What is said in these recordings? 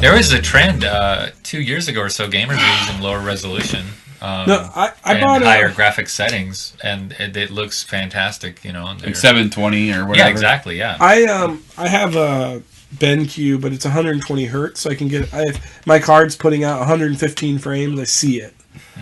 There was a trend 2 years ago or so. Gamers were using lower resolution. No, I and bought higher graphic settings, and it looks fantastic. You know, like 720 or whatever. Yeah, exactly. Yeah. I have a BenQ, but it's 120 hertz, so I can get. My card's putting out 115 frames. I see it,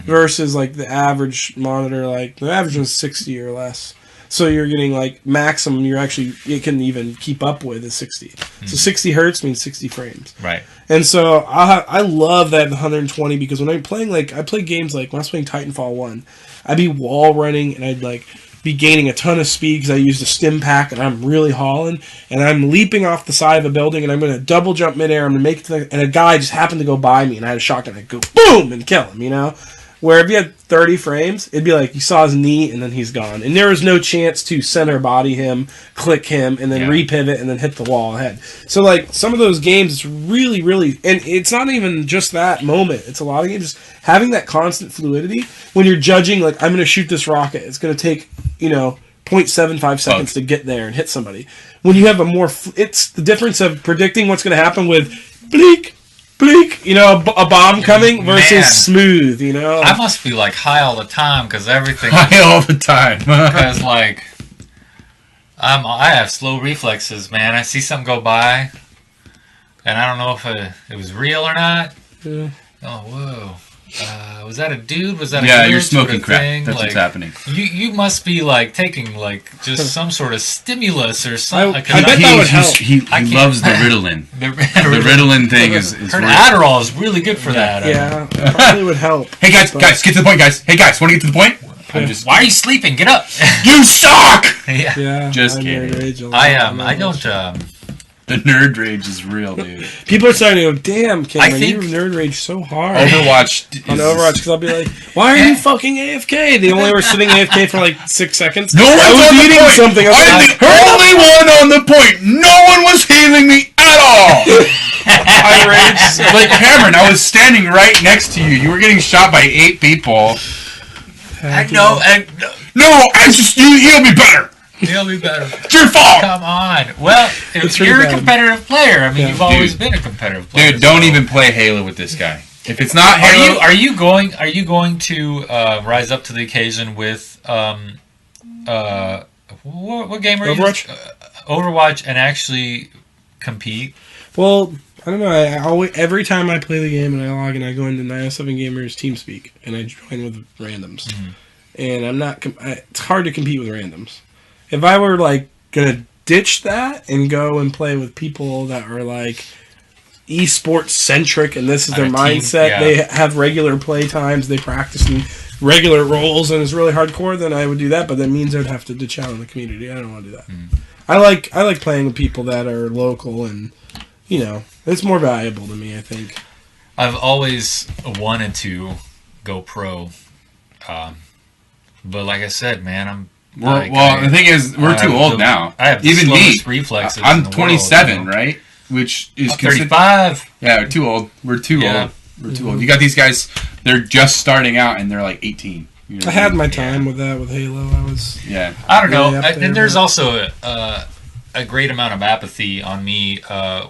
versus like the average monitor, like the average is 60 or less. So you're getting like maximum. It can even keep up with is 60. So 60 hertz means 60 frames. Right. And so I love that 120 because when I'm playing, like I play games like when I was playing Titanfall 1, I'd be wall running and I'd like be gaining a ton of speed because I used a stim pack and I'm really hauling and I'm leaping off the side of a building and I'm going to double jump midair. I'm going to make it and a guy just happened to go by me and I had a shotgun. I'd go boom and kill him, you know? Where if you had 30 frames, it'd be like you saw his knee and then he's gone. And there was no chance to center body him, click him, and then repivot and then hit the wall ahead. So, like, some of those games, it's really, really... And it's not even just that moment. It's a lot of games. Just having that constant fluidity when you're judging, like, I'm going to shoot this rocket. It's going to take, 0.75 seconds to get there and hit somebody. When you have a more... It's the difference of predicting what's going to happen with bleak, a bomb coming versus smooth, I must be like high all the time because everything. High all the time. Because like, I have slow reflexes, man. I see something go by, and I don't know if it was real or not. Yeah. Oh, whoa. Was that a dude? Was that a yeah? You're smoking crack. Thing? That's what's happening. You must be like taking like just some sort of stimulus or something. I bet that would help. He loves the Ritalin. the Ritalin thing is Adderall is really good for that. Yeah, it probably would help. Hey guys, get to the point, guys. Hey guys, want to get to the point? Why are you sleeping? Get up! You suck. Yeah. Just kidding. I don't. The nerd rage is real, dude. People are starting to go, damn, Cameron, you nerd rage so hard. Overwatch. On Overwatch, because I'll be like, why are you fucking AFK? They only were sitting AFK for like 6 seconds. No one was eating on the point. something. I'm the only one on the point. No one was healing me at all. I raged. Like, Cameron, I was standing right next to you. You were getting shot by 8 people. I know. No, you heal me better. He'll be better. It's your fault. Come on. Well, if you're a competitive player, I mean, you've always been a competitive player. Dude, don't even play Halo with this guy. If it's not Halo, are you going to rise up to the occasion with what game are you? Overwatch. Overwatch and actually compete? Well, I don't know. I always every time I play the game and I log in, I go into 907 Gamers TeamSpeak and I join with randoms. Mm-hmm. And I'm not. It's hard to compete with randoms. If I were, like, gonna ditch that and go and play with people that are, like, esports-centric and this is their mindset, they have regular play times, they practice in regular roles, and it's really hardcore, then I would do that, but that means I'd have to ditch out in the community. I don't want to do that. I like playing with people that are local and, it's more valuable to me, I think. I've always wanted to go pro. But like I said, man, the thing is, we're too old now. I have even me. Reflexes. I'm 27, right? Which is 35. Yeah, we're too old. We're too old. We're too old. You got these guys; they're just starting out, and they're like 18. I had my time with that with Halo. I don't know. And there's also a great amount of apathy on me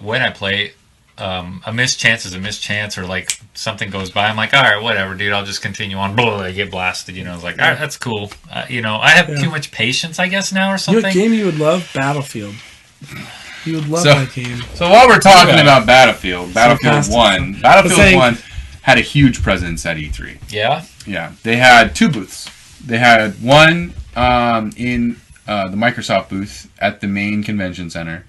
when I play. A missed chance is a missed chance, or like something goes by. I'm like, all right, whatever, dude. I'll just continue on. Blah, I get blasted. It's like, all right, that's cool. I have too much patience, I guess, now or something. What game you would love? Battlefield. You would love that game. So while we're talking about Battlefield 1 had a huge presence at E3. Yeah? Yeah. They had 2 booths. They had one in the Microsoft booth at the main convention center,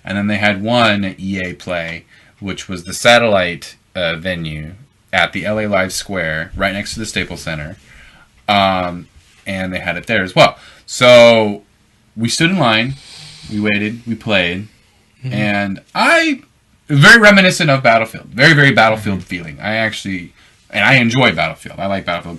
and then they had one at EA Play, which was the satellite venue at the LA Live Square, right next to the Staples Center. And they had it there as well. So we stood in line, we waited, we played, and very reminiscent of Battlefield. Very, very Battlefield feeling. I enjoy Battlefield. I like Battlefield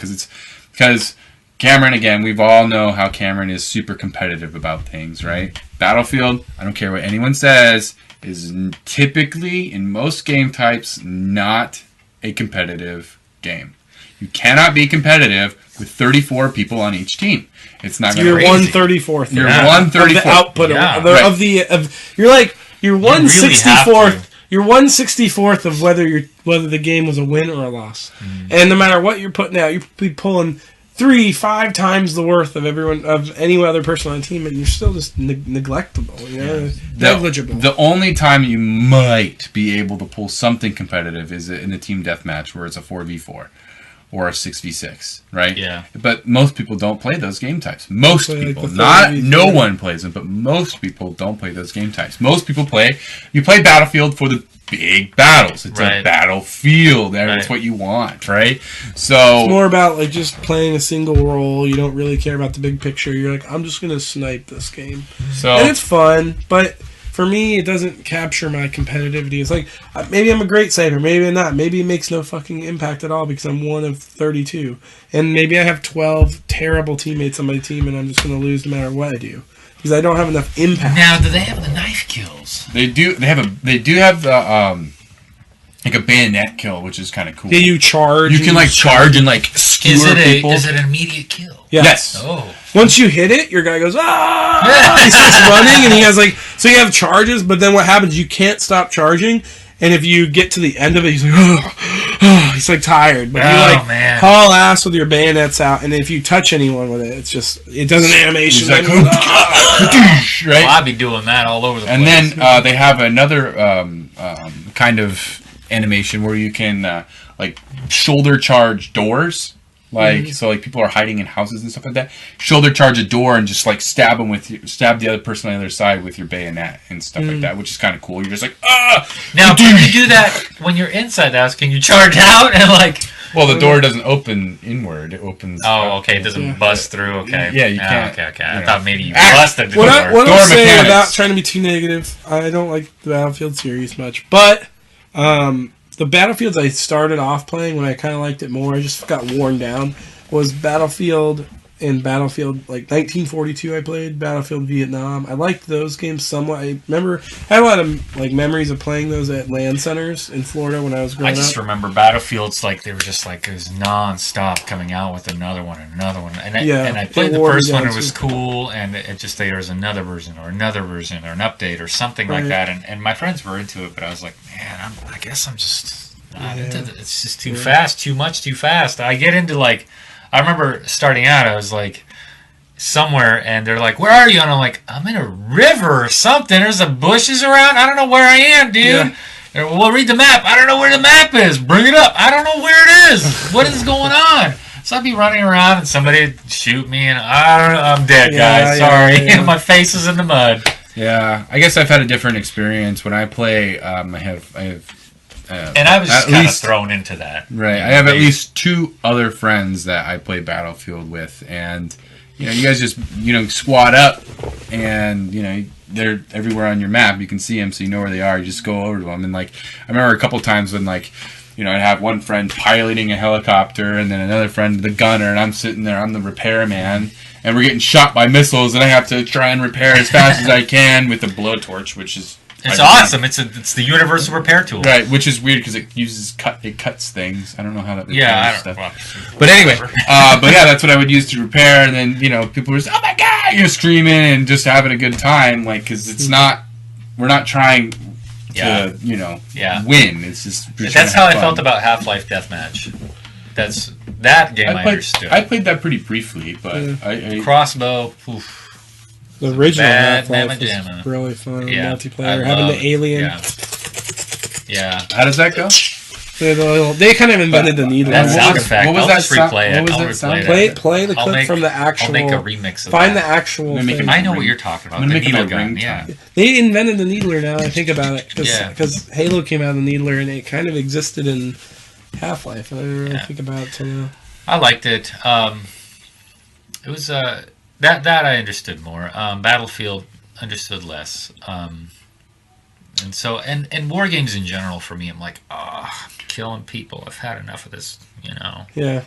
because Cameron, again, we've all know how Cameron is super competitive about things, right? Battlefield, I don't care what anyone says, is typically, in most game types, not a competitive game. You cannot be competitive with 34 people on each team. It's not going to be. You're 134th. You're 134th. Of the output of you're 164th. you're 1/64th of whether the game was a win or a loss. And no matter what you're putting out, you're be pulling 3-5 times the worth of any other person on the team, and you're still just neglectable, negligible. The only time you might be able to pull something competitive is in a team deathmatch where it's a 4v4 or a 6v6, right? Yeah. But most people don't play those game types. Most people, no one plays them, but most people don't play those game types. Most people play Battlefield for the big battles. It's a battlefield. That's what you want, right? So it's more about like just playing a single role. You don't really care about the big picture. You're like, I'm just gonna snipe this game, and it's fun. But for me, it doesn't capture my competitivity. It's like maybe I'm a great sniper, maybe I'm not. Maybe it makes no fucking impact at all because I'm one of 32, and maybe I have 12 terrible teammates on my team, and I'm just gonna lose no matter what I do. Because I don't have enough impact. Now, do they have the knife kills? They do have the like a bayonet kill, which is kind of cool. Yeah, you charge. You can like charge and like skewer people. Is it an immediate kill? Yeah. Yes. Oh. Once you hit it, your guy goes ah. He starts running, and he has like so you have charges, but then what happens? You can't stop charging, and if you get to the end of it, he's like he's like tired, but you like haul ass with your bayonets out, and if you touch anyone with it, it does an animation. Like, right? Well, I'd be doing that all over the place. And then they have another kind of animation where you can like shoulder charge doors. So like people are hiding in houses and stuff like that. Shoulder charge a door and just like stab the other person on the other side with your bayonet and stuff like that, which is kind of cool. You're just like Now, can you do that when you're inside the house? Can you charge out and like? Well, the door doesn't open inward. It opens. Oh, okay. It doesn't bust through. Okay. Yeah, you can't. Okay. I thought maybe you busted the door. What I'll say without trying to be too negative, I don't like the Battlefield series much, but the Battlefields I started off playing when I kind of liked it more, I just got worn down, was Battlefield and Battlefield, like 1942 I played, Battlefield Vietnam. I liked those games somewhat. I had a lot of like memories of playing those at LAN centers in Florida when I was growing up. I just remember Battlefields like they were just like it was non-stop coming out with another one. And I played the first one, it was cool, and it just there was another version or an update or something like that, and my friends were into it, but I was like, man, I guess I'm just not into it. It's just too fast, too much, too fast. I get into like, I remember starting out, I was like somewhere, and they're like, "Where are you?" And I'm like, "I'm in a river or something. There's some bushes around. I don't know where I am, dude." Yeah. Well, read the map. I don't know where the map is. Bring it up. I don't know where it is. What is going on? So I'd be running around, and somebody'd shoot me, and I'm dead, guys. Sorry, my face is in the mud. Yeah, I guess I've had a different experience when I play. I have. And I was just kind of thrown into that. Right. I have at least 2 other friends that I play Battlefield with, and you guys just squad up, and they're everywhere on your map. You can see them, so you know where they are. You just go over to them, and like I remember a couple times when like I'd have one friend piloting a helicopter, and then another friend the gunner, and I'm sitting there, I'm the repairman, and we're getting shot by missiles, and I have to try and repair as fast as I can with a blowtorch, which is. It's awesome. It's the universal repair tool. Right, which is weird because it cuts things. I don't know how that repairs stuff. Well, but anyway, that's what I would use to repair. And then people were just, "Oh my god!" Screaming and just having a good time, like because it's not. We're not trying to win. It's just. That's how I felt about Half-Life Deathmatch. That game I understood. I played that pretty briefly, but I crossbow. Oof. The original Half-Life was really fun. Multiplayer, having the alien. Yeah. How does that go? They kind of invented the needler. That sound effect. What was I'll just replay it. What was that sound? Play the clip from the actual. I'll make a remix of Find that. the actual thing. I know what you're talking about. The needle gun. Yeah. They invented the needler now I think about it. Because Halo came out of the needler and it kind of existed in Half-Life. I didn't really think about it till now. I liked it. It was that I understood more. Battlefield understood less. And so and war games in general for me, I'm like, I'm killing people. I've had enough of this, Yeah.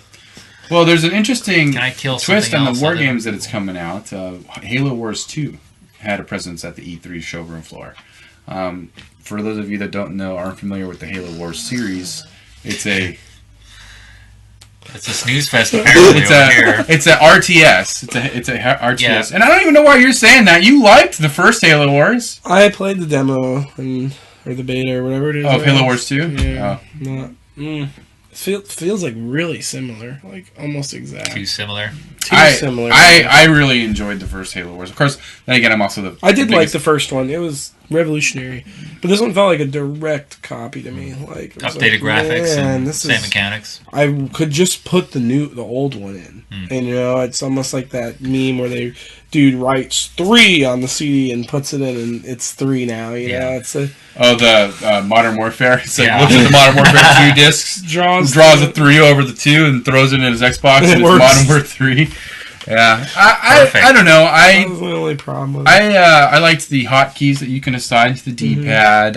Well, there's an interesting twist on the war games that it's coming out. Halo Wars 2 had a presence at the E3 showroom floor. For those of you that don't know, aren't familiar with the Halo Wars series, it's a snooze fest apparently It's a RTS. It's a RTS. Yeah. And I don't even know why you're saying that. You liked the first Halo Wars. I played the demo, and or the beta or whatever it is. Oh, Halo Wars 2? Yeah. Oh. Not. Feels like really similar, like almost exact. Too similar. Similar. I really enjoyed the first Halo Wars. Of course, then again, I'm also I did like the first one. It was revolutionary, but this one felt like a direct copy to me. Like Updated graphics and same mechanics. I could just put the old one in, and it's almost like that meme where dude writes 3 on the CD and puts it in, and it's 3 now. You know, it's the Modern Warfare. It's like looks at the Modern Warfare 2 discs, draws a 3 over the 2, and throws it in his Xbox, and it's Modern Warfare 3. Yeah, I don't know. That was the only problem with it. I liked the hotkeys that you can assign to the D-pad,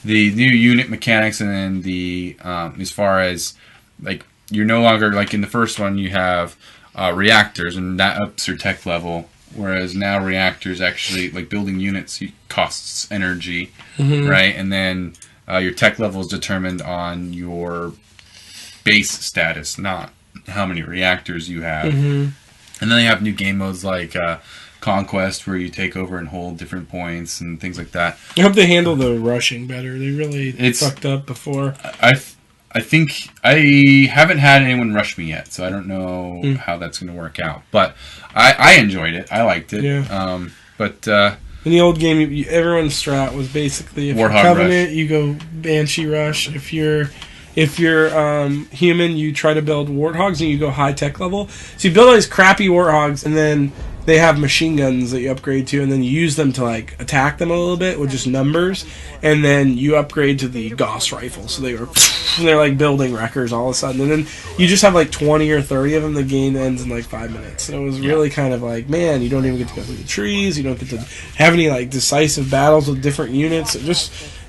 the new unit mechanics, and then the as far as like you're no longer like in the first one you have reactors, and that ups your tech level. Whereas now reactors actually like building units costs energy, right? And then your tech level is determined on your base status, not how many reactors you have. And then they have new game modes like Conquest, where you take over and hold different points and things like that. I hope they handle the rushing better. They really fucked up before. I think I haven't had anyone rush me yet, so I don't know how that's going to work out. But I enjoyed it. I liked it. Yeah. But in the old game, everyone's strat was basically if you're Covenant, you go Banshee Rush. If you're human, you try to build Warthogs and you go high tech level. So you build all these crappy Warthogs, and then they have machine guns that you upgrade to, and then you use them to like attack them a little bit with just numbers, and then you upgrade to the Gauss rifle. So they're like building wreckers all of a sudden, and then you just have like 20 or 30 of them. The game ends in like 5 minutes, and it was really kind of like, man, you don't even get to go through the trees. You don't get to have any like decisive battles with different units.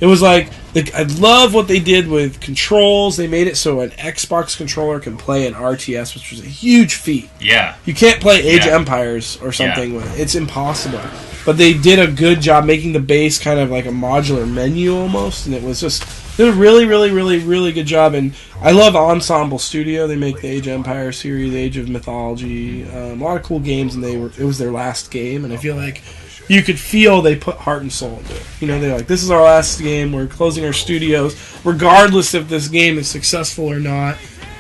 It was like I love what they did with controls. They made it so an Xbox controller can play an RTS, which was a huge feat. Yeah. You can't play Age of Empires or something with it. It's impossible. But they did a good job making the base kind of like a modular menu almost, and it was just they did a really, really, really, really good job. And I love Ensemble Studio. They make the Age of Empires series, Age of Mythology, a lot of cool games, and it was their last game, and I feel like you could feel they put heart and soul into it. You know, they're like, this is our last game, we're closing our studios, regardless if this game is successful or not,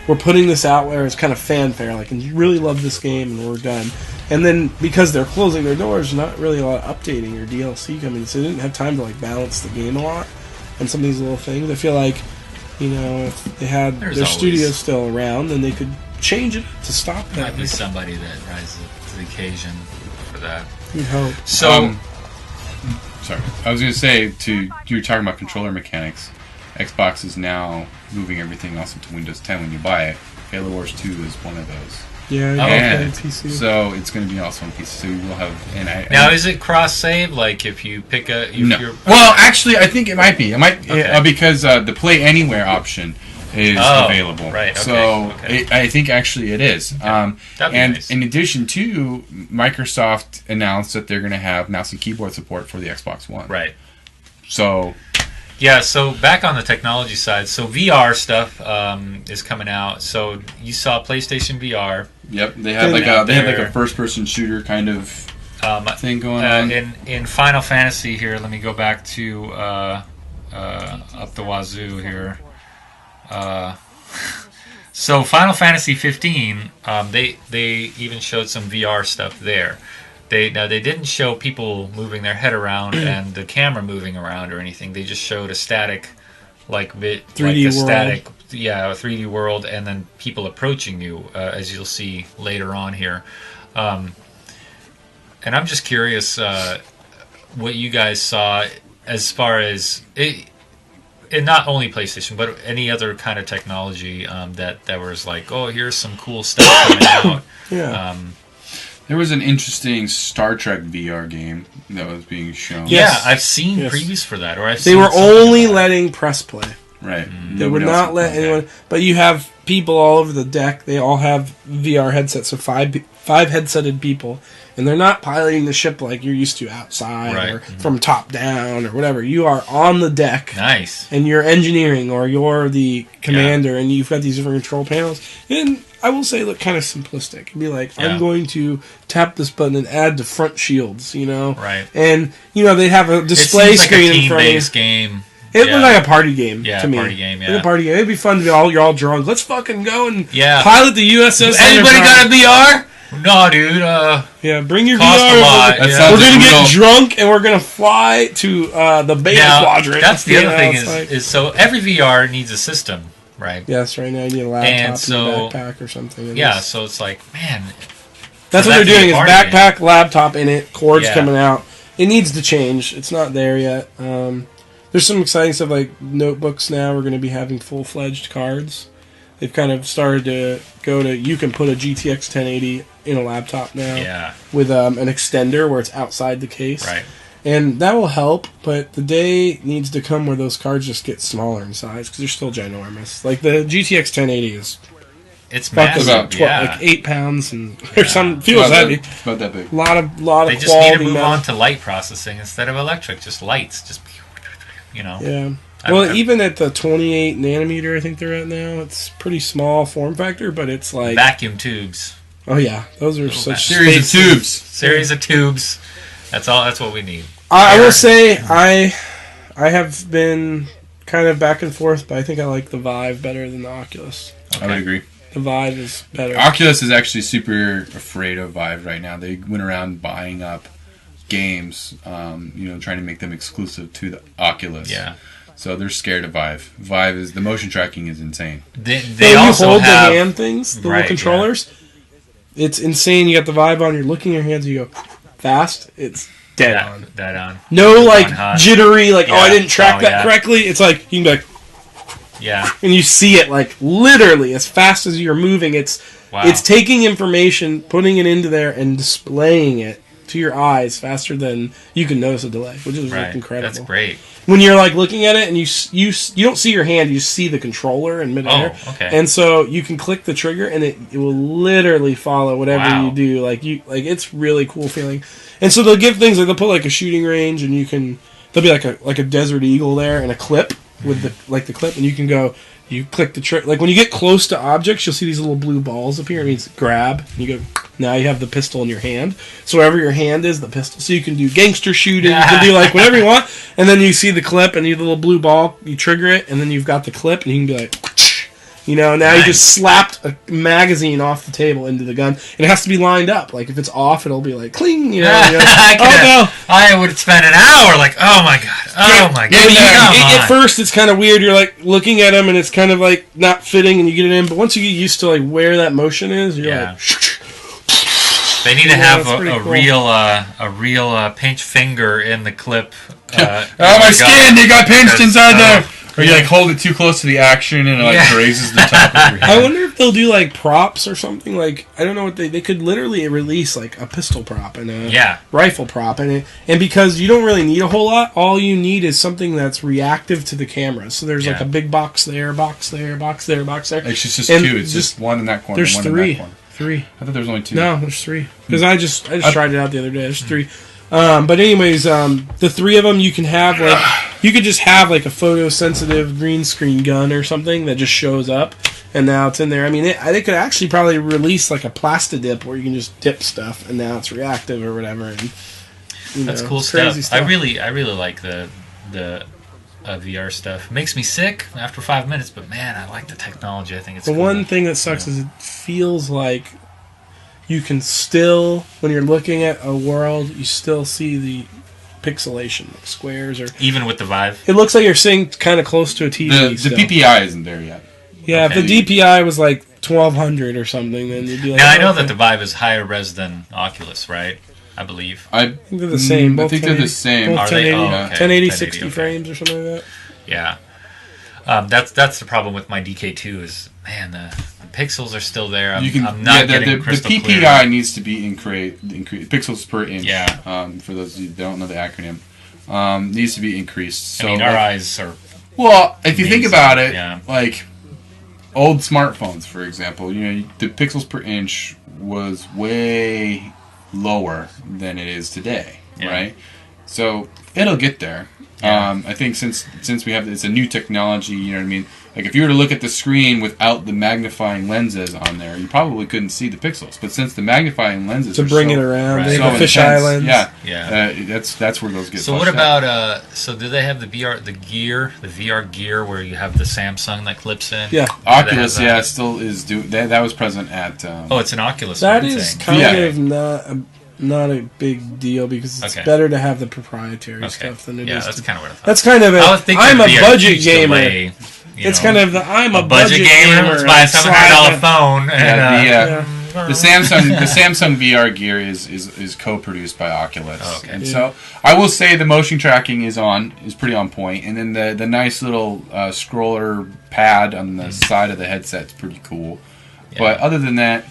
we're putting this out there as kind of fanfare, like, and you really love this game, and we're done. And then, because they're closing their doors, not really a lot of updating or DLC coming, so they didn't have time to, like, balance the game a lot, and some of these little things. I feel like, you know, if they had their studios still around, then they could change it to stop that. Might be somebody that rises to the occasion for that. You'd hope. So, sorry, I was going to say, you were talking about controller mechanics. Xbox is now moving everything else into Windows 10 when you buy it. Halo Wars 2 is one of those. Yeah, and PC. So it's going to be also on PC. So you will have. Now, is it cross save? Like if you pick a. No. Well, actually, I think it might be. It might because the Play Anywhere option is available. Right. Okay, so I think actually it is. Okay. And nice. in addition to, Microsoft announced that they're going to have mouse and keyboard support for the Xbox One. Right. So. Yeah, so back on the technology side, so VR stuff is coming out. So you saw PlayStation VR. Yep, they had like a first-person shooter kind of thing going on. In Final Fantasy here, let me go back to up the wazoo here. So Final Fantasy 15, they even showed some VR stuff there. They didn't show people moving their head around and the camera moving around or anything. They just showed a static, like 3D world. Static, a 3D world, and then people approaching you, as you'll see later on here. And I'm just curious what you guys saw as far as it, and not only PlayStation, but any other kind of technology that was like, oh, here's some cool stuff coming out. Yeah. There was an interesting Star Trek VR game that was being shown. Yeah, I've seen previews for that. They were only letting press play. Right. They would not let anyone. But you have people all over the deck. They all have VR headsets, so five headsetted people, and they're not piloting the ship like you're used to outside or from top down or whatever. You are on the deck. Nice. And you're engineering or you're the commander, and you've got these different control panels. And I will say, look kind of simplistic. It'd be like, Yeah. I'm going to tap this button and add to front shields, you know? Right. And, you know, they'd have a It display seems like screen a in front of you. team-based game. It Yeah. looked like a party game Yeah, to me. party game, Like yeah. a party game. It'd be fun to be you're all drunk. Let's fucking go and Yeah. pilot the USS. Anybody Enterprise. got a VR? No, dude. Yeah, bring your Cost VR. a lot. That Yeah. sounds We're gonna like get real- drunk and we're gonna fly to the Beta Now, Quadrant. that's the You other know, thing it's like- is so every VR needs a system, right? Yes, right now you need a laptop And and so- a backpack or something. And Yeah, it's- so it's like, man, that's for what that they're to doing be is a party backpack, laptop in it, cords Yeah. coming out. It needs to change. It's not there yet. There's some exciting stuff like notebooks now. We're going to be having full-fledged cards. They've kind of started to go to, you can put a GTX 1080 in a laptop now yeah, with an extender where it's outside the case. right. And that will help, but the day needs to come where those cards just get smaller in size because they're still ginormous. Like the GTX 1080 is It's fucking massive. Yeah. like 8 pounds and or some feels About heavy. that- it's about that big. Lot of They just need quality to move metal. on to light processing instead of electric. Just lights. Just, you know. Yeah. I- Well, I- even at the 28 nanometer, I think they're at now. It's pretty small form factor, but it's like Vacuum tubes. oh yeah, those are such Series of space- tubes. Series of tubes. That's all. That's what we need. I will Air. say I have been kind of back and forth, but I think I like the Vive better than the Oculus. I would agree. The Vive is better. Oculus is actually super afraid of Vive right now. They went around buying up games, trying to make them exclusive to the Oculus. Yeah. So they're scared of Vive. Vive is the motion tracking is insane. They So also you hold have. the hand things, the Right, little controllers. It's insane. You got the Vive on. You're looking at your hands. You go fast. It's dead on. Dead on. No like On hot. jittery. Like oh, I Yeah. didn't track Oh, that yeah. correctly. It's like you can be like, Yeah. and you see it like literally as fast as you're moving. It's Wow. it's taking information, putting it into there, and displaying it to your eyes faster than you can notice a delay, which is like, right. incredible. That's great. When you're like looking at it and you don't see your hand, you see the controller in midair. Oh, okay. And so you can click the trigger and it will literally follow whatever Wow. you do. Like it's really cool feeling. And so they'll give things like they'll put like a shooting range and you can there'll be like a Desert Eagle there and a clip with the clip and you can go. You click the trigger. Like when you get close to objects, you'll see these little blue balls appear. It means grab. And you go. Now you have the pistol in your hand. So wherever your hand is, the pistol. So you can do gangster shooting. You can do like whatever you want. And then you see the clip and you have the little blue ball. You trigger it, and then you've got the clip, and you can be like, now you Nice. just slapped a magazine off the table into the gun. And it has to be lined up. Like if it's off, it'll be like cling. You're like, oh no. I would spend an hour like, oh my god, oh my god. Come At on. first, it's kind of weird. You're like looking at them, and it's kind of like not fitting, and you get it in. But once you get used to like where that motion is, you're Yeah. like, They need to Yeah, have that's pretty a real pinch finger in the clip. Oh, my gun. skin! They got pinched Because, inside there! Or you like hold it too close to the action and it like Yeah. grazes the top of your I head. wonder if they'll do like props or something. Like I don't know what they could literally release like a pistol prop and a Yeah. rifle prop and because you don't really need a whole lot, all you need is something that's reactive to the camera. So there's like Yeah. a big box there, box there, box there, box there. It's just And two. It's just one in that corner. There's one three. In that corner. Three. I thought there was only two. No, there's three. Because I just tried it out the other day. There's three. But anyways, the three of them you can have like you could just have like a photosensitive green screen gun or something that just shows up, and now it's in there. I mean, they could actually probably release like a Plastidip where you can just dip stuff, and now it's reactive or whatever. And That's cool it's crazy stuff. I really like the VR stuff. It makes me sick after 5 minutes, but man, I like the technology. I think it's The cool. one thing that sucks is it feels like you can still, when you're looking at a world, you still see the pixelation, like squares or. Even with the Vive. It looks like you're sitting kind of close to a TV. The still. PPI isn't there yet. Yeah, Okay. if the DPI was like 1200 or something, then you'd be like. Now I oh, know okay. that the Vive is higher res than Oculus, right? I believe. I think they're the same. I Both think they're the 1080 same. Both Are they? 1080, Oh, okay. 1080 1080, 60 okay. frames or something like that. Yeah. That's the problem with my DK2 is, man, the pixels are still there. I'm not getting the crystal PPI clear. needs to be increased pixels per inch. Yeah. For those of you that don't know the acronym, needs to be increased. So I mean, our eyes are. well, if you think Amazing, about it, yeah. like old smartphones, for example, the pixels per inch was way lower than it is today, Yeah. right? So it'll get there. Yeah. I think since we have it's a new technology, you know what I mean. Like if you were to look at the screen without the magnifying lenses on there, you probably couldn't see the pixels. But since the magnifying lenses To are bring so, it around, right. they so have a fisheye intense, lens. Yeah. that's where those get. So what flushed out. about so do they have the VR gear where you have the Samsung that clips in? Yeah. Do they have Oculus? that? Yeah, still is that was present at. Oh, it's an Oculus. That one is thing. kind Yeah. of not a big deal because it's Okay. better to have the proprietary Okay. stuff than it Yeah, is. that's kind of what I thought. That's kind of I would think I'm a there'd be budget huge gamer. delay, you It's know. kind of the I'm a budget gamer. Let's buy a $700 phone. And, Yeah, the Samsung VR gear is co-produced by Oculus, Oh, okay. and so I will say the motion tracking is pretty on point, and then the nice little scroller pad on the side of the headset's pretty cool. Yeah. But other than that,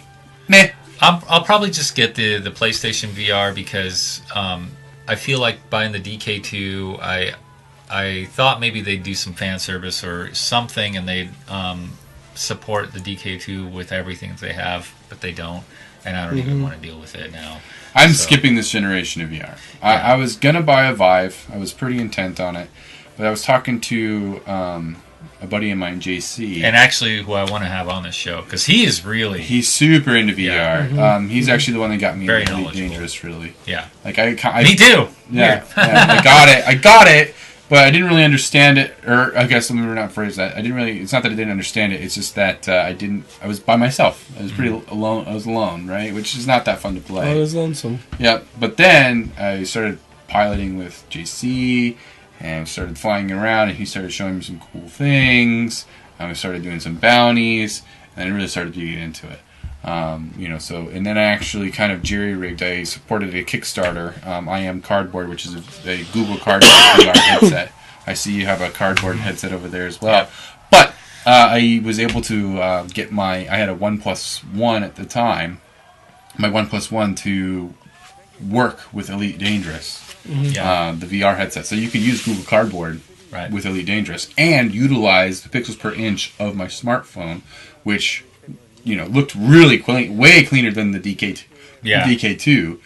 meh. I'll probably just get the PlayStation VR because I feel like buying the DK2, I thought maybe they'd do some fan service or something, and they'd support the DK2 with everything that they have, but they don't, and I don't even want to deal with it now. I'm So- skipping this generation of VR. I was gonna buy a Vive. I was pretty intent on it, but I was talking to a buddy of mine, JC. And actually, who I want to have on this show because he is really He's super into VR. Yeah. He's actually the one that got me Very into Elite knowledgeable. Dangerous, really. yeah. Like I Me too. Yeah, Weird. yeah, I got it, but I didn't really understand it. Or I guess let me not phrase that. I didn't really. It's not that I didn't understand it. It's just that I didn't. I was by myself. I was pretty alone. I was alone, right? Which is not that fun to I play. was lonesome. Yeah, but then I started piloting with JC and started flying around, and he started showing me some cool things. I started doing some bounties, and I really started to get into it. So, and then I actually kind of jerry-rigged. I supported a Kickstarter, I Am Cardboard, which is a Google Cardboard VR headset. I see you have a cardboard headset over there as well. Yeah. But I was able to get I had a OnePlus One at the time, my OnePlus One to work with Elite Dangerous, Yeah. the VR headset. So you can use Google Cardboard Right. with Elite Dangerous and utilize the pixels per inch of my smartphone, which looked really clean, way cleaner than the DK2. Yeah. DK2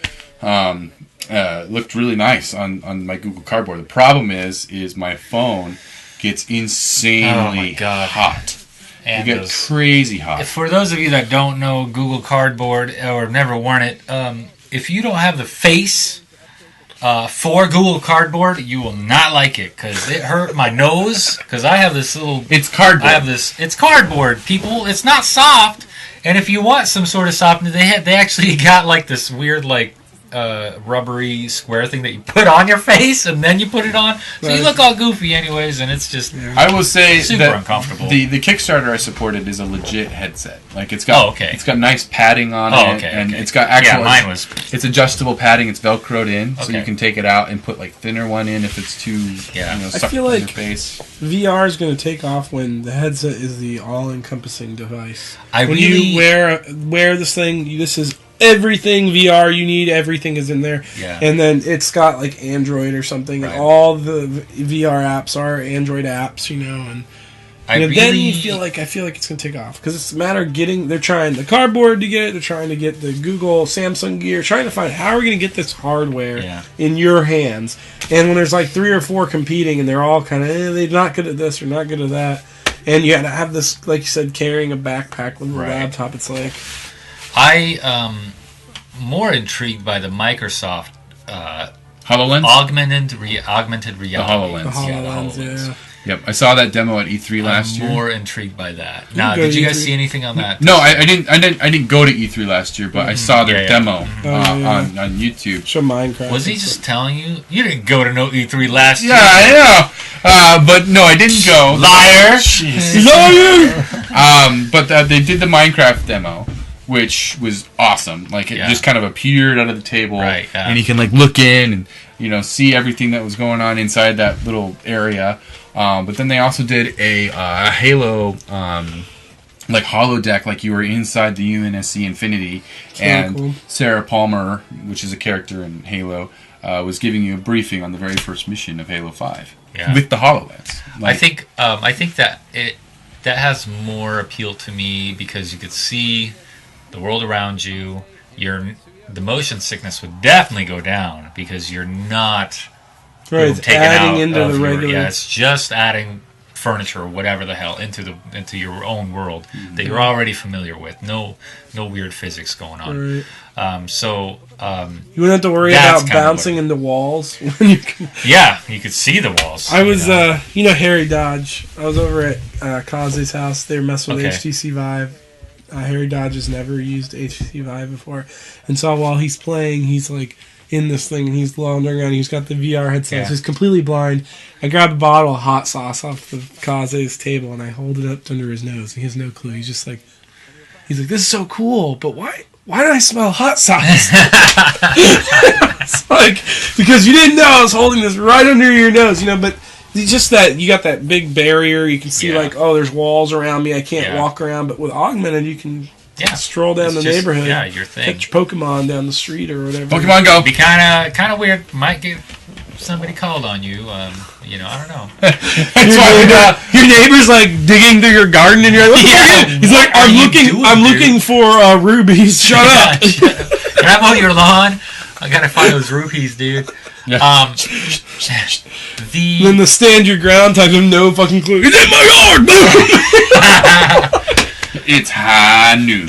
looked really nice on my Google Cardboard. The problem is my phone gets Oh my insanely God. hot. And You get those- crazy hot. For those of you that don't know Google Cardboard or have never worn it, if you don't have the face for Google Cardboard, you will not like it because it hurt my nose. Because I have this little, It's cardboard. I have this. It's cardboard, people. It's not soft. And if you want some sort of softness, they actually got like this weird rubbery square thing that you put on your face and then you put it on. So you look all goofy anyways, and it's just I will say super that uncomfortable. the Kickstarter I supported is a legit headset. Like it's got it's got nice padding on it, and it's got actual. Yeah, mine was. It's adjustable padding. It's velcroed in, so Okay. you can take it out and put like thinner one in if it's too sucked feel in like- your face. VR is going to take off when the headset is the all-encompassing device. When really you wear this thing, this is everything VR you need. Everything is in there. Yeah. And then it's got like Android or something, Right. and all the VR apps are Android apps, and then I feel like it's going to take off because it's a matter of they're trying the cardboard to get it. They're trying to get the Google, Samsung gear, trying to find how are we going to get this hardware in your hands. And when there's like 3 or 4 competing and they're all kind of, they're not good at this or not good at that. And you got to have this, like you said, carrying a backpack with a laptop. It's like, more intrigued by the Microsoft HoloLens? augmented reality. The HoloLens. the Yeah, the HoloLens, HoloLens. yeah. Yep, I saw that demo at E3 last I'm year. more intrigued by that. Now, go did to you guys E3. see anything on that? No, I didn't go to E3 last year, but I saw their Yeah. demo yeah. on YouTube. Show Minecraft. Was he and just stuff. telling you? You didn't go to no E3 last year. Yeah, I know. But no, I didn't go. Liar! But they did the Minecraft demo, which was awesome. Like it Yeah. just kind of appeared out of the table, Right, yeah. and you can like look in and see everything that was going on inside that little area. But then they also did a Halo like holodeck, like you were inside the UNSC Infinity, and cool. Sarah Palmer, which is a character in Halo, was giving you a briefing on the very first mission of Halo 5 Yeah. with the HoloLens. I think that that has more appeal to me because you could see the world around you. The motion sickness would definitely go down because you're not Right, Boom, it's adding into of the your- regular. Yeah, it's just adding furniture or whatever the hell into your own world that you're already familiar with. No weird physics going on. Right. So You wouldn't have to worry That's about kinda bouncing what- into walls. When you can. yeah, you could see the walls. I was, you know? Harry Dodge. I was over at Kaze's house. They were messing with Okay. HTC Vive. Harry Dodge has never used HTC Vive before, and so while he's playing, he's like in this thing, and he's wandering around. He's got the VR headset. Yeah. So he's completely blind. I grab a bottle of hot sauce off the Kaze's table, and I hold it up to under his nose. He has no clue. He's just like, "This is so cool, but why did I smell hot sauce?" It's like, because you didn't know I was holding this right under your nose, but it's just that you got that big barrier. You can see, Yeah. like, oh, there's walls around me. I can't Yeah. walk around. But with augmented, you can stroll down It's the just- neighborhood, Yeah, your thing. catch Pokemon down the street or whatever. Pokemon Go. Be kind of weird. Might get somebody called on you. I don't know. That's why Your neighbor's like digging through your garden, and you're like, Yeah. he's like, What are you I'm doing, looking dude?" for rubies. Shut up. Can I mow your lawn? I gotta find those rupees, dude. Yeah. Then the stand your ground type of no fucking clue. He's in my yard. It's high noon.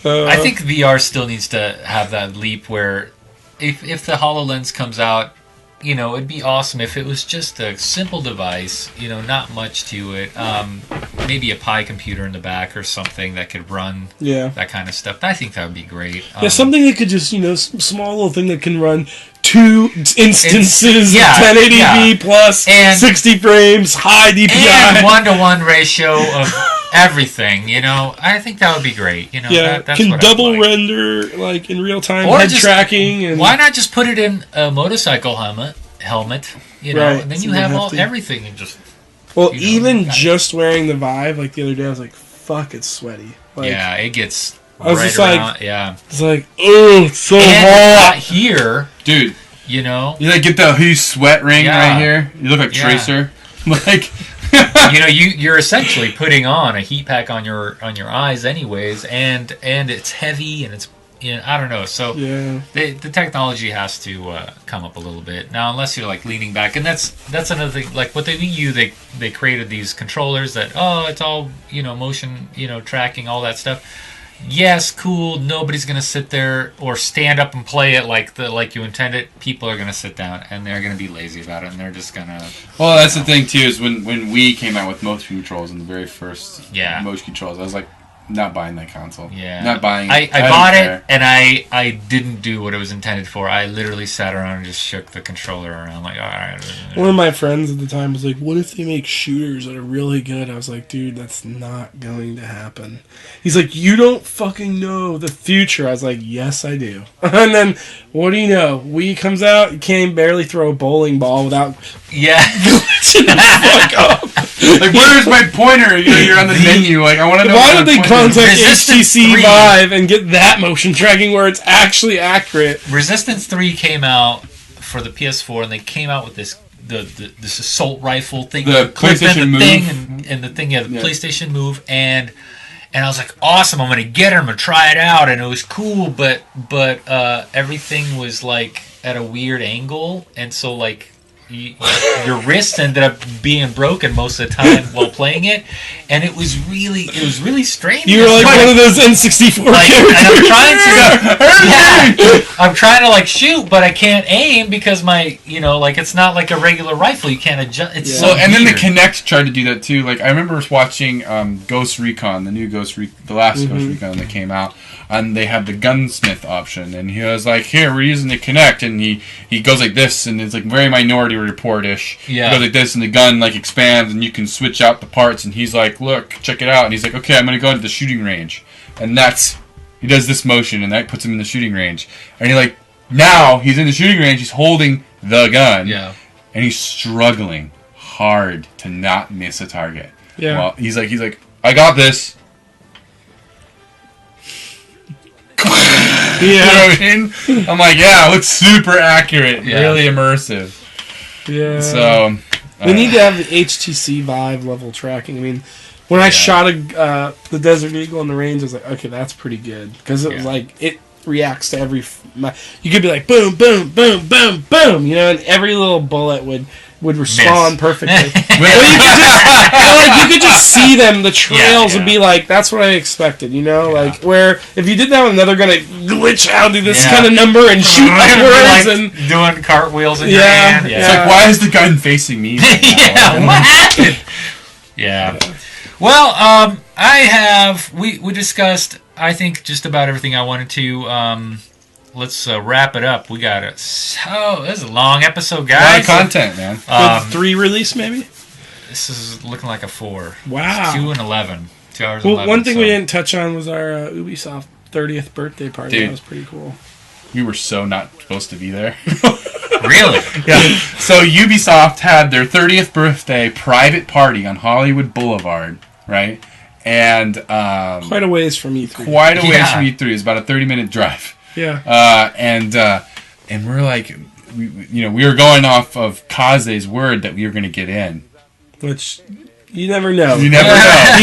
I think VR still needs to have that leap where if the HoloLens comes out, it'd be awesome if it was just a simple device, not much to it. Maybe a Pi computer in the back or something that could run that kind of stuff. I think that would be great. Something that could just, small little thing that can run 2 instances yeah, of 1080p yeah. plus And- 60 frames, high DPI. And 1-to-1 ratio of everything, I think that would be great. That's can what I'd double like. render like in real time, Or head just- tracking, and Why not just put it in a motorcycle helmet, Right, and then so you you have have to- everything and just well, you know, even kinda- just wearing the Vive, like the other day, I was like, "Fuck, it's sweaty." Like, yeah, it gets I was right just like- around. Yeah, it's like, oh, it's so and it's hot. not here. Dude, You know, you like get the Who's sweat ring Yeah. right here? You look like Yeah. Tracer. Like you're essentially putting on a heat pack on your eyes, anyways, and it's heavy and it's I don't know. So Yeah, the technology has to come up a little bit now, unless you're like leaning back, and that's another thing. Like with the Wii U, they created these controllers that it's all motion tracking, all that stuff. Yes, cool. Nobody's gonna sit there or stand up and play it like you intended. People are gonna sit down and they're gonna be lazy about it, and they're just gonna. well, that's the thing too, is when Wii came out with motion controls and the very first Yeah. motion controls, I was like, not buying that console. Yeah, Not buying it. I don't bought care. it and I didn't do what it was intended for. I literally sat around and just shook the controller around like, all right. one of my friends at the time was like, "What if they make shooters that are really good?" I was like, "Dude, that's not going to happen." He's like, "You don't fucking know the future." I was like, "Yes, I do." And then, what do you know? Wii comes out, you can't even barely throw a bowling ball without Yeah. glitching the fuck up. Like, where's my pointer? You're on the menu. Like, I want to know. Why where don't my they pointer is. contact Resistance HTC 3. Vive and get that motion tracking where it's actually accurate? Resistance 3 came out for the PS4, and they came out with this this assault rifle thing. The You clip in PlayStation Move. thing and the thing, the Yeah. PlayStation Move, and I was like, awesome! I'm gonna get it. I'm gonna try it out, and it was cool, but everything was like at a weird angle, and so like. Your wrist ended up being broken most of the time while playing it, and it was really strange. You were like one of those N64 Like, and characters. I'm trying to like shoot, but I can't aim because my like it's not like a regular rifle. You can't adjust. It's so Well, and then the weird. Kinect tried to do that too. Like, I remember watching Ghost Recon, the new the last Ghost Recon that came out, and they had the gunsmith option, and he was like, "Here, we're using the Kinect," and he goes like this, and it's like very Minority Report-ish. Yeah. He goes like this, and the gun like expands, and you can switch out the parts, and he's like, "Look, check it out," and he's like, "Okay, I'm gonna go into the shooting range," and he does this motion, and that puts him in the shooting range, and now he's in the shooting range, he's holding the gun, Yeah. and he's struggling hard to not miss a target. Yeah. Well, he's like, I got this. You know Yeah. what I mean? I'm like, yeah, it looks super accurate, Yeah. really immersive. Yeah. So we need to have the HTC Vive level tracking. I mean, when I shot the Desert Eagle in the range, I was like, okay, that's pretty good because it was Yeah. like reacts to every. You could be like boom, boom, boom, boom, boom, you know, and every little bullet would respond perfectly. you could just see them, the trails, and be like, that's what I expected, you know? Like, where if you did that one, they're going to glitch out, do this kind of number, and shoot upwards, and doing cartwheels in your hand. It's like, why is the gun facing me? What happened? Yeah. Well, we discussed, I think, just about everything I wanted to. Let's wrap it up. We got it. So this is a long episode, guys. A lot of content, man. Good 3 release, maybe. This is looking like a 4. Wow. 2 and 11. 2 hours. Well, 11, one thing we didn't touch on was our Ubisoft 30th birthday party. Dude, that was pretty cool. We were so not supposed to be there. Really? Yeah. So Ubisoft had their 30th birthday private party on Hollywood Boulevard, right? And quite a ways from E3. Quite a ways from E3. It's about a 30-minute drive. Yeah. And we're like, we were going off of Kaze's word that we were going to get in. Which you never know. You never know.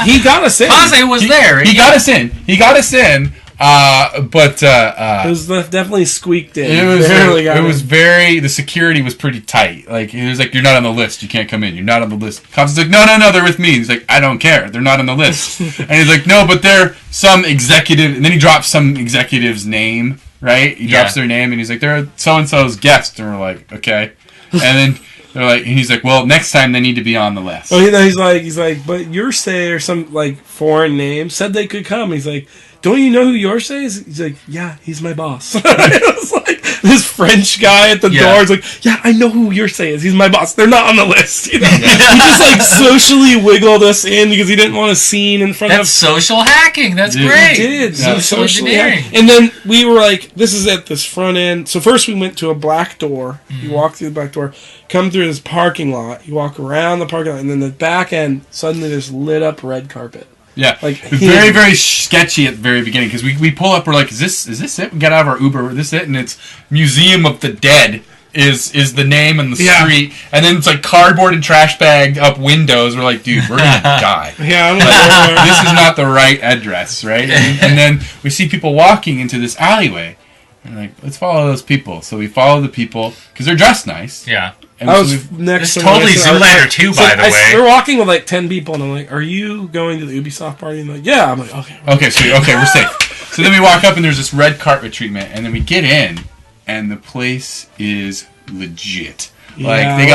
he got us in. Kaze was there. He got us in. But it was definitely squeaked in. It was very. The security was pretty tight. Like it was like, you're not on the list. You can't come in. You're not on the list. Cops like, no, they're with me. He's like, I don't care. They're not on the list. And he's like, no, but they're some executive. And then he drops some executive's name. Right? He drops their name, and he's like, they're so and so's guest. And we're like, okay. And then they're like, and he's like, well, next time they need to be on the list. Oh, he's like, but Yorsay or some like foreign name said they could come. He's like, don't you know who Yorsay is? He's like, yeah, he's my boss. It was like this French guy at the door is like, yeah, I know who Yorsay is. He's my boss. They're not on the list. You know? He just like socially wiggled us in because he didn't want a scene in front of. That's social hacking. That's great. He did. Yeah. Social engineering. And then we were like, this is at this front end. So first we went to a black door. You walk through the back door, come through this parking lot. You walk around the parking lot, and then the back end, suddenly there's lit up red carpet. Yeah, like very, very sketchy at the very beginning because we pull up, we're like, is this it? We get out of our Uber, is this it? And it's Museum of the Dead is the name and the street, and then it's like cardboard and trash bagged up windows. We're like, dude, we're gonna die. This is not the right address, right? And then we see people walking into this alleyway. And like, let's follow those people. So we follow the people because they're dressed nice. Yeah. And I was next to totally Zoolander too, by the way. We're walking with like 10 people, and I'm like, "Are you going to the Ubisoft party?" And they're like, "Yeah." I'm like, "Okay." Okay, sweet. Okay, we're safe. So then we walk up, and there's this red carpet treatment, and then we get in, and the place is legit. Yeah, they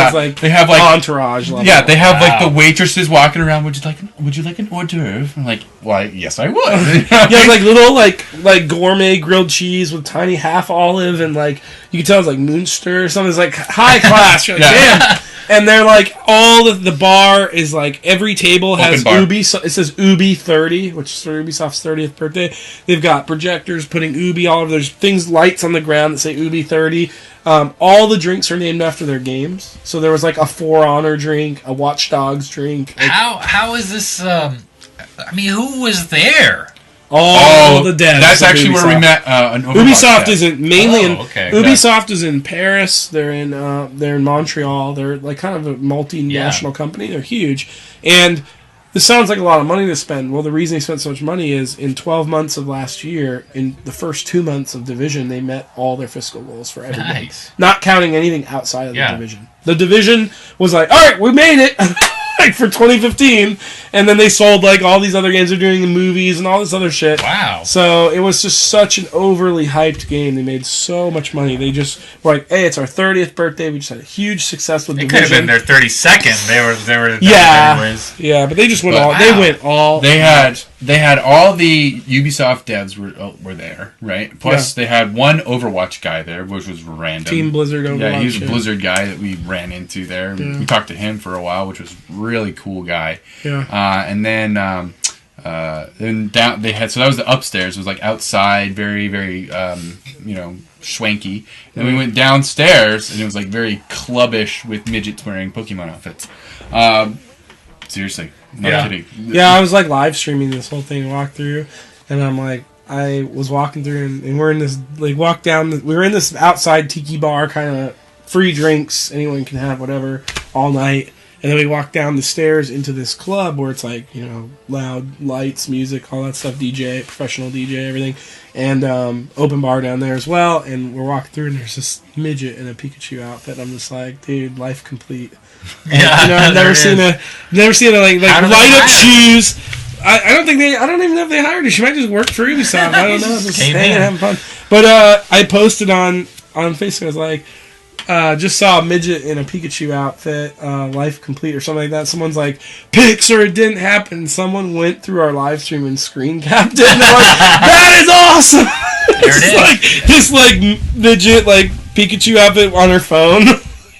have like entourage level. Yeah, they have like the waitresses walking around. Would you like an hors d'oeuvre? I'm like, why? Yes, I would. Yeah, like little like gourmet grilled cheese with tiny half olive, and like you can tell it's like Munster or something. It's like high class. You're like, damn. And they're like all the bar is like every table has Ubi. So it says Ubi 30, which is for Ubisoft's 30th birthday. They've got projectors putting Ubi all over. There's lights on the ground that say Ubi 30. All the drinks are named after their games. So there was like a For Honor drink, a Watch Dogs drink. Like, how is this? I mean, who was there? All the devs. That's actually where we met. Ubisoft isn't mainly Ubisoft is in Paris. They're in Montreal. They're like kind of a multinational company. They're huge, and this sounds like a lot of money to spend. Well, the reason they spent so much money is in 12 months of last year, in the first 2 months of Division, they met all their fiscal goals for every game, not counting anything outside of the Division. The Division was like, all right, we made it. Like for 2015, and then they sold like all these other games. They're doing the movies and all this other shit. Wow! So it was just such an overly hyped game. They made so much money. They just were like, "Hey, it's our 30th birthday. We just had a huge success with Division." It could have been their 32nd. They were anyways. Yeah, but they just went all. Wow. They went all. They had all the Ubisoft devs were there, right? Plus they had one Overwatch guy there, which was random. Team Blizzard Overwatch. Yeah, he was a Blizzard guy that we ran into there. Yeah. We talked to him for a while, which was really cool guy. Yeah. And then down they had, so that was the upstairs. It was like outside, very very schwanky. Then we went downstairs, and it was like very clubbish with midgets wearing Pokemon outfits. Seriously, not kidding. Yeah, I was like live streaming this whole thing, walk through, and I'm like, I was walking through, and we're in this like walk down. We were in this outside tiki bar, kind of free drinks, anyone can have whatever all night. And then we walked down the stairs into this club where it's like, you know, loud lights, music, all that stuff, DJ, professional DJ, everything. And open bar down there as well. And we're walking through and there's this midget in a Pikachu outfit. I'm just like, dude, life complete. And, Yeah, you know, I've never seen a like How do they light up hire shoes. I don't even know if they hired her. She might just work for Ubisoft. I don't know. Just Came hanging, in. having fun. But I posted on Facebook. I was like, just saw a midget in a Pikachu outfit, life complete or something like that. Someone's like, pics or it didn't happen. Someone went through our live stream and screen capped it. And they're like, that is awesome. There it is. Like this like midget like Pikachu outfit on her phone.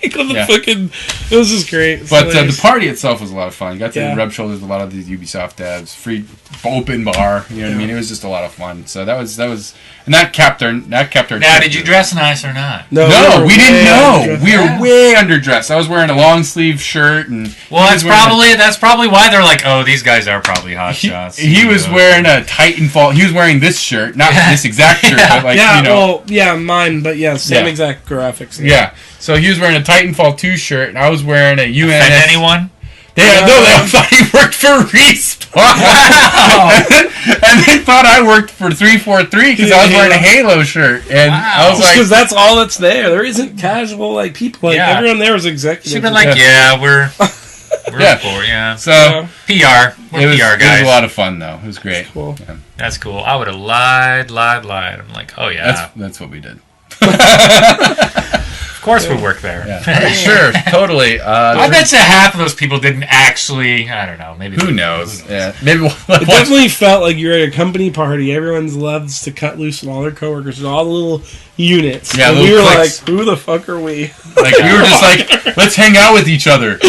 Like, on the Yeah. fucking, it was just great. It's But the hilarious. party itself was a lot of fun. You got to Yeah. rub shoulders with a lot of these Ubisoft devs. Free open bar. You know what I mean? It was just a lot of fun. So that was, and that kept our. Now, trip did you really- dress nice or not? No, were we didn't way know. underdressed. We were Yeah. way underdressed. I was wearing a long sleeve shirt, and Well, he that's was wearing probably why they're like, oh, these guys are probably hot shots. he was wearing a Titanfall. He was wearing this shirt, not this exact shirt, but like Yeah, you know, well, yeah, mine, but yeah, same Yeah. exact graphics. yeah. So he was wearing a Titanfall 2 shirt, and I was wearing a UNS. Offend anyone? They thought he worked for Respawn. and they thought I worked for 343 because I was wearing a Halo shirt. And I was Just because like, that's all that's there. There isn't casual like people. Like Yeah. everyone there was executive. She'd been like, yeah, we're Yeah. for it, yeah. so Yeah. PR. We're it was, PR it guys. was a lot of fun, though. It was great. Cool. Yeah. That's cool. I would have lied. I'm like, oh, yeah. That's what we did. Of course we work there. Yeah. Sure, totally. I bet you half of those people didn't actually, I don't know, maybe. Who knows? Yeah, maybe we'll It definitely felt like you're at a company party. Everyone loves to cut loose with all their coworkers with all the little units. Yeah, and little we were cliques. like, who the fuck are we? like we were just like, let's hang out with each other.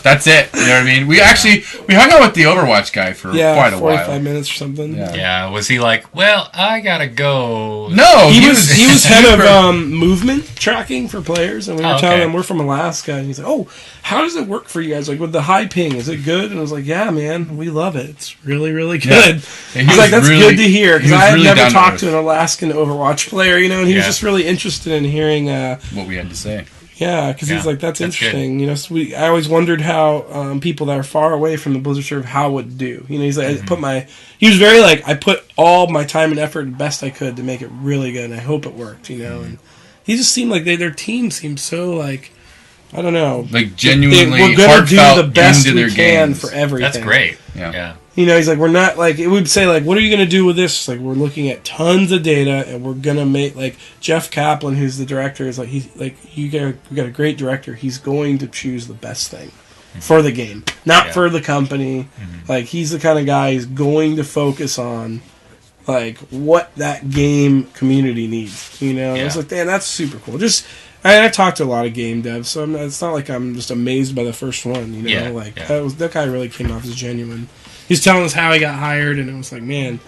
That's it. You know what I mean? We hung out with the Overwatch guy for Yeah, quite a 45 while. minutes or something. Yeah. Yeah, was he like, well, I gotta go? No, He was head super- of movement tracking for players, and we were Oh, telling okay. him we're from Alaska, and he's like, "Oh, how does it work for you guys? Like with the high ping, is it good?" And I was like, "Yeah, man, we love it. It's really, really good." Yeah, he He's was like, "That's really- good to hear," because he was I had really never down to talked earth. to an Alaskan Overwatch player, you know, and he was Yeah. just really interested in hearing. what we had to say. Yeah, because Yeah, he's like, that's that's interesting. You know, so I always wondered how people that are far away from the Blizzard server how would do. You know, he's like, he was very like, I put all my time and effort and best I could to make it really good, and I hope it worked. You know, and he just seemed like their team seemed so like, I don't know, Like genuinely we're gonna do heartfelt the best into we their can games. for everything. That's great. Yeah. Yeah. You know, he's like, we're not like it would say like, what are you gonna do with this? Like, we're looking at tons of data, and we're gonna make like Jeff Kaplan, who's the director, is like we got a great director. He's going to choose the best thing for the game, not Yeah. for the company. Like he's the kind of guy who's going to focus on like what that game community needs. You know, and I was Yeah. like, damn, that's super cool. Just. I talked to a lot of game devs, so it's not like I'm just amazed by the first one. You know, Yeah, like yeah. that guy really came off as genuine. He's telling us how he got hired, and it was like, man,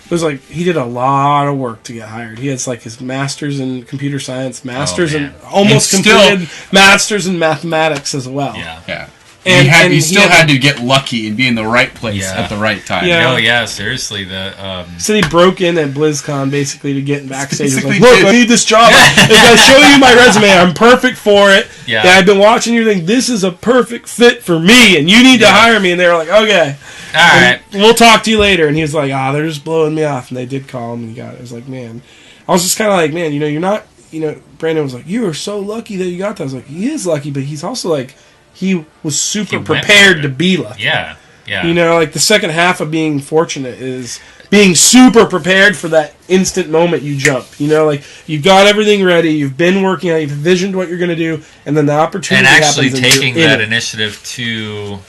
it was like he did a lot of work to get hired. He has like his master's in computer science, master's in man. almost And still- completed master's in mathematics as well. Yeah. Yeah. And- and he he still had- had to get lucky and be in the right place Yeah. at the right time. Yeah. No, yeah, seriously. The So he broke in at BlizzCon basically to get backstage. He was like, Basically look, did. I need this job. If I show you my resume, I'm perfect for it. Yeah. I've been watching you think this is a perfect fit for me, and you need to Yeah. hire me. And they were like, okay. all right. And we'll talk to you later. And he was like, they're just blowing me off. And they did call him and he got it. I was like, man. I was just kind of like, man, you know, you're not, you know, Brandon was like, you are so lucky that you got that. I was like, he is lucky, but he's also like, he was super He went prepared for it. to be lucky. Yeah. Yeah. You know, like the second half of being fortunate is being super prepared for that instant moment you jump. You know, like you've got everything ready, you've been working on it, you've envisioned what you're going to do, and then the opportunity and actually happens. taking and you're that in it. initiative to,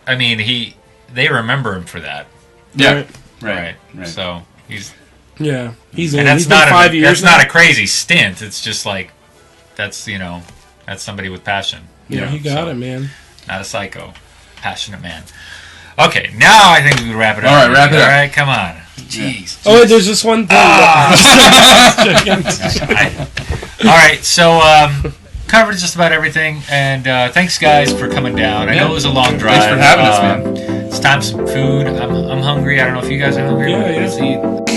I mean, they remember him for that. Yeah. Right. Right. So he's, Yeah, he's in. and that's He's been not 5 years. that's now. not a crazy stint. It's just like, that's somebody with passion. Yeah, he got So, it, man. Not a psycho, passionate man. Okay, now I think we can wrap it up. All right, wrap it up. All right, come on. Jeez. Oh, wait, there's just one thing. All right, so covered just about everything, and thanks guys for coming down. I know it was a long drive. Thanks for having us, man. It's time for some food. I'm hungry. I don't know if you guys are hungry. Yeah, but yeah. let's eat.